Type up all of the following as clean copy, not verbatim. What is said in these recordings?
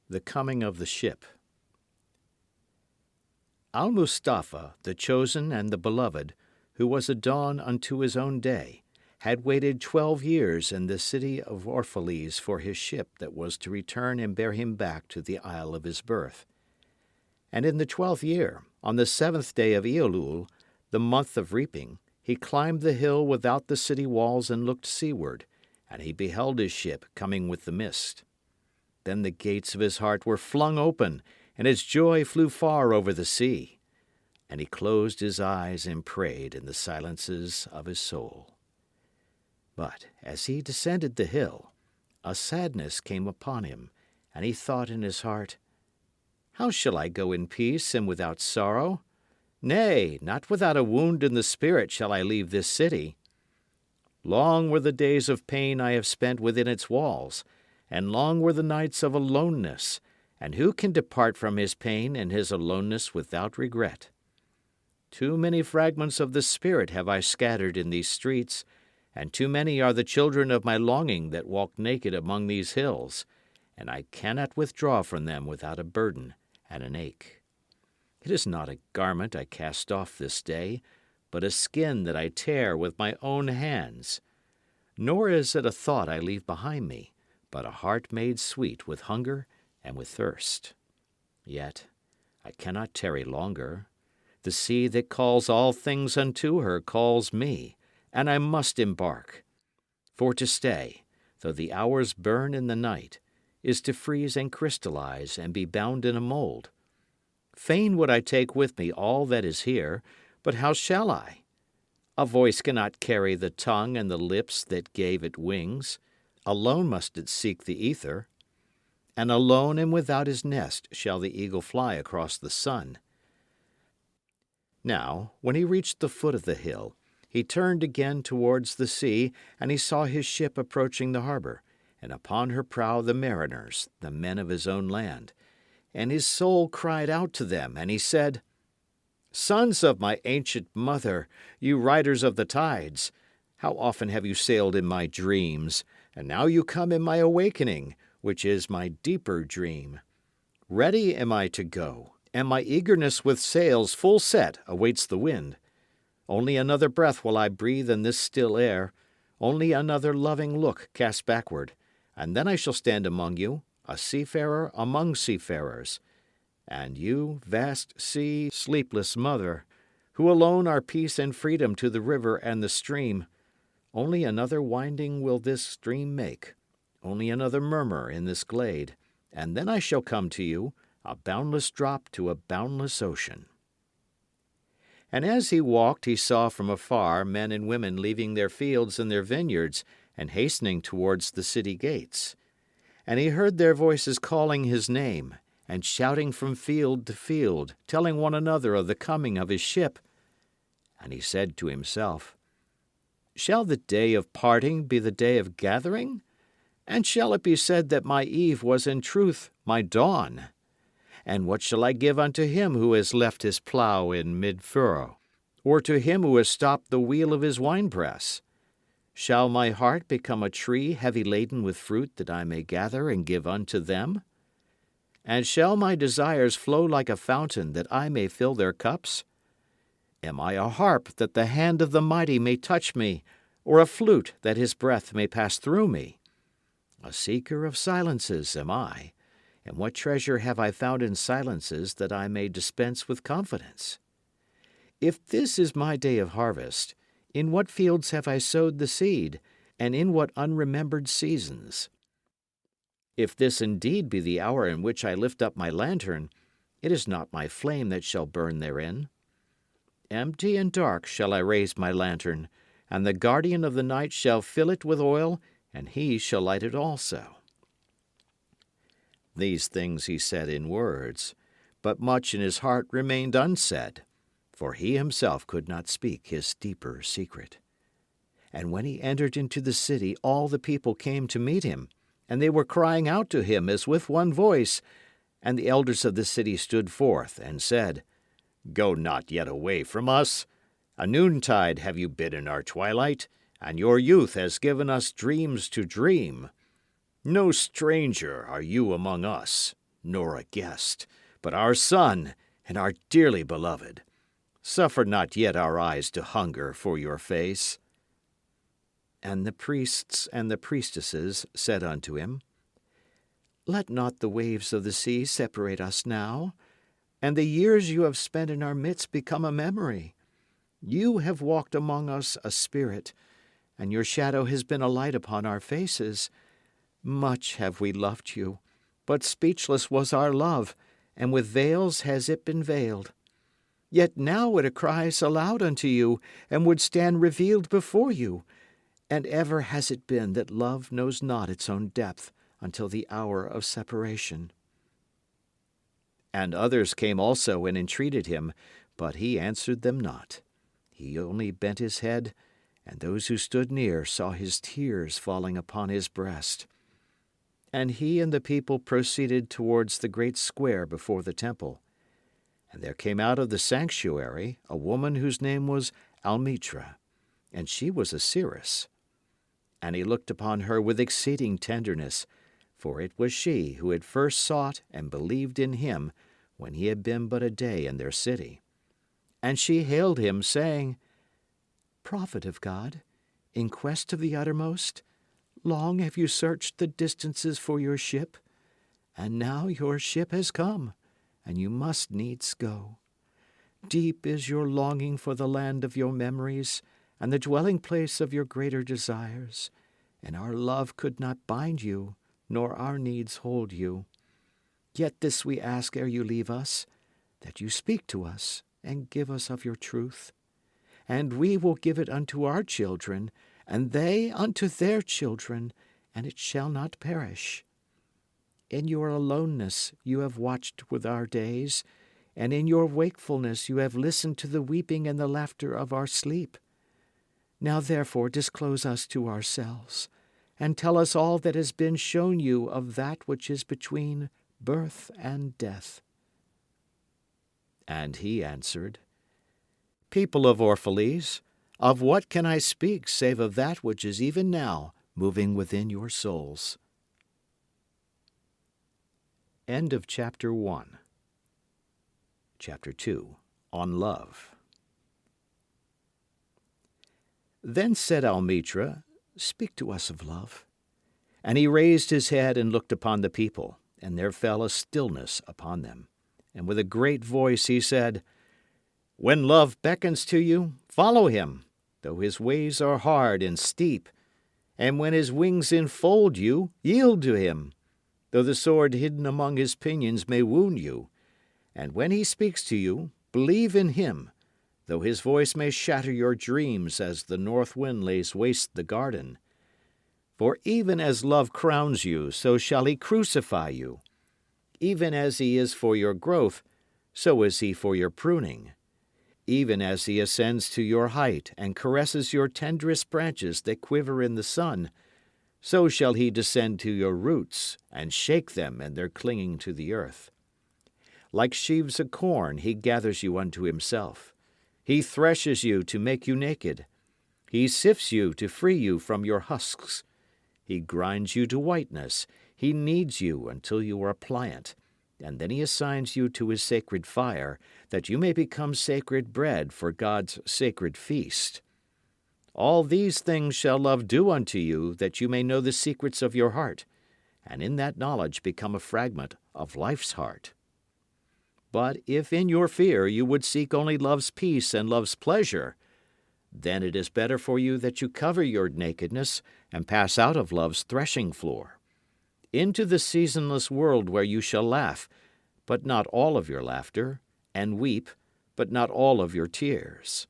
The coming of the ship. Al-Mustafa, the chosen and the beloved, who was a dawn unto his own day, had waited 12 years in the city of Orphalese for his ship that was to return and bear him back to the isle of his birth. And in the 12th year, on the 7th day of Elul, the month of reaping, he climbed the hill without the city walls and looked seaward, and he beheld his ship coming with the mist. Then the gates of his heart were flung open, and his joy flew far over the sea. And he closed his eyes and prayed in the silences of his soul. But as he descended the hill, a sadness came upon him, and he thought in his heart, How shall I go in peace and without sorrow? Nay, not without a wound in the spirit shall I leave this city. Long were the days of pain I have spent within its walls, and long were the nights of aloneness, and who can depart from his pain and his aloneness without regret? Too many fragments of the spirit have I scattered in these streets, and too many are the children of my longing that walk naked among these hills, and I cannot withdraw from them without a burden and an ache. It is not a garment I cast off this day, but a skin that I tear with my own hands. Nor is it a thought I leave behind me, but a heart made sweet with hunger and with thirst. Yet I cannot tarry longer. The sea that calls all things unto her calls me, and I must embark. For to stay, though the hours burn in the night, is to freeze and crystallize and be bound in a mold. Fain would I take with me all that is here, but how shall I? A voice cannot carry the tongue and the lips that gave it wings. Alone must it seek the ether. And alone and without his nest shall the eagle fly across the sun. Now, when he reached the foot of the hill, he turned again towards the sea, and he saw his ship approaching the harbor, and upon her prow the mariners, the men of his own land. And his soul cried out to them, and he said, Sons of my ancient mother, you riders of the tides, how often have you sailed in my dreams, and now you come in my awakening, which is my deeper dream. Ready am I to go, and my eagerness with sails full set awaits the wind. Only another breath will I breathe in this still air, only another loving look cast backward, and then I shall stand among you, a seafarer among seafarers. And you, vast sea, sleepless mother, who alone are peace and freedom to the river and the stream, only another winding will this stream make, only another murmur in this glade, and then I shall come to you, a boundless drop to a boundless ocean. And as he walked, he saw from afar men and women leaving their fields and their vineyards and hastening towards the city gates. And he heard their voices calling his name, and shouting from field to field, telling one another of the coming of his ship. And he said to himself, Shall the day of parting be the day of gathering? And shall it be said that my eve was in truth my dawn? And what shall I give unto him who has left his plough in mid-furrow, or to him who has stopped the wheel of his winepress? Shall my heart become a tree heavy laden with fruit that I may gather and give unto them? And shall my desires flow like a fountain that I may fill their cups? Am I a harp that the hand of the mighty may touch me, or a flute that his breath may pass through me? A seeker of silences am I, and what treasure have I found in silences that I may dispense with confidence? If this is my day of harvest, in what fields have I sowed the seed, and in what unremembered seasons? If this indeed be the hour in which I lift up my lantern, it is not my flame that shall burn therein. Empty and dark shall I raise my lantern, and the guardian of the night shall fill it with oil, and he shall light it also. These things he said in words, but much in his heart remained unsaid, for he himself could not speak his deeper secret. And when he entered into the city, all the people came to meet him, and they were crying out to him as with one voice. And the elders of the city stood forth and said, Go not yet away from us. A noontide have you been in our twilight, and your youth has given us dreams to dream. No stranger are you among us, nor a guest, but our son and our dearly beloved. Suffer not yet our eyes to hunger for your face. And the priests and the priestesses said unto him, Let not the waves of the sea separate us now, and the years you have spent in our midst become a memory. You have walked among us a spirit, and your shadow has been a light upon our faces. Much have we loved you, but speechless was our love, and with veils has it been veiled. Yet now it cries aloud unto you, and would stand revealed before you. And ever has it been that love knows not its own depth until the hour of separation. And others came also and entreated him, but he answered them not. He only bent his head, and those who stood near saw his tears falling upon his breast. And he and the people proceeded towards the great square before the temple. And there came out of the sanctuary a woman whose name was Almitra, and she was a seeress. And he looked upon her with exceeding tenderness, for it was she who had first sought and believed in him when he had been but a day in their city. And she hailed him, saying, Prophet of God, in quest of the uttermost, long have you searched the distances for your ship, and now your ship has come, and you must needs go. Deep is your longing for the land of your memories, and the dwelling place of your greater desires, and our love could not bind you, nor our needs hold you. Yet this we ask ere you leave us, that you speak to us, and give us of your truth. And we will give it unto our children, and they unto their children, and it shall not perish. In your aloneness you have watched with our days, and in your wakefulness you have listened to the weeping and the laughter of our sleep. Now therefore disclose us to ourselves, and tell us all that has been shown you of that which is between birth and death. And he answered, People of Orphalese, of what can I speak save of that which is even now moving within your souls? End of chapter 1. Chapter 2. On Love. Then said Almitra, Speak to us of love. And he raised his head and looked upon the people, and there fell a stillness upon them. And with a great voice he said, When love beckons to you, follow him, though his ways are hard and steep. And when his wings enfold you, yield to him, though the sword hidden among his pinions may wound you. And when he speaks to you, believe in him, though his voice may shatter your dreams as the north wind lays waste the garden. For even as love crowns you, so shall he crucify you. Even as he is for your growth, so is he for your pruning. Even as he ascends to your height and caresses your tenderest branches that quiver in the sun, so shall he descend to your roots and shake them in their clinging to the earth. Like sheaves of corn he gathers you unto himself. He threshes you to make you naked. He sifts you to free you from your husks. He grinds you to whiteness. He kneads you until you are pliant. And then he assigns you to his sacred fire, that you may become sacred bread for God's sacred feast. All these things shall love do unto you, that you may know the secrets of your heart, and in that knowledge become a fragment of life's heart. But if in your fear you would seek only love's peace and love's pleasure, then it is better for you that you cover your nakedness and pass out of love's threshing floor, into the seasonless world where you shall laugh, but not all of your laughter, and weep, but not all of your tears.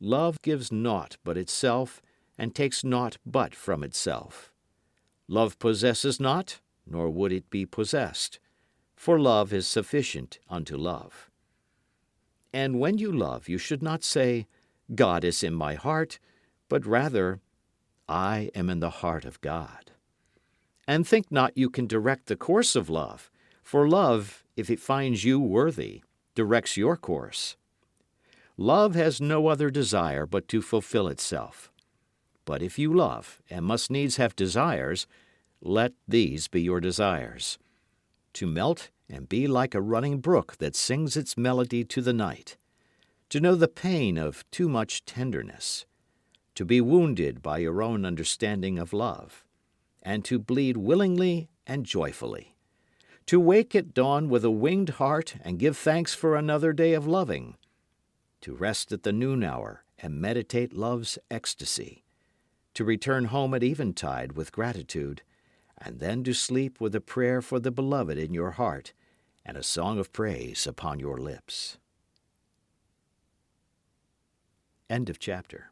Love gives naught but itself, and takes naught but from itself. Love possesses not, nor would it be possessed, for love is sufficient unto love. And when you love, you should not say, God is in my heart, but rather, I am in the heart of God. And think not you can direct the course of love, for love, if it finds you worthy, directs your course. Love has no other desire but to fulfill itself. But if you love, and must needs have desires, let these be your desires. to melt and be like a running brook that sings its melody to the night, to know the pain of too much tenderness, to be wounded by your own understanding of love, and to bleed willingly and joyfully, to wake at dawn with a winged heart and give thanks for another day of loving, to rest at the noon hour and meditate love's ecstasy, to return home at eventide with gratitude, and then to sleep with a prayer for the beloved in your heart and a song of praise upon your lips. End of chapter.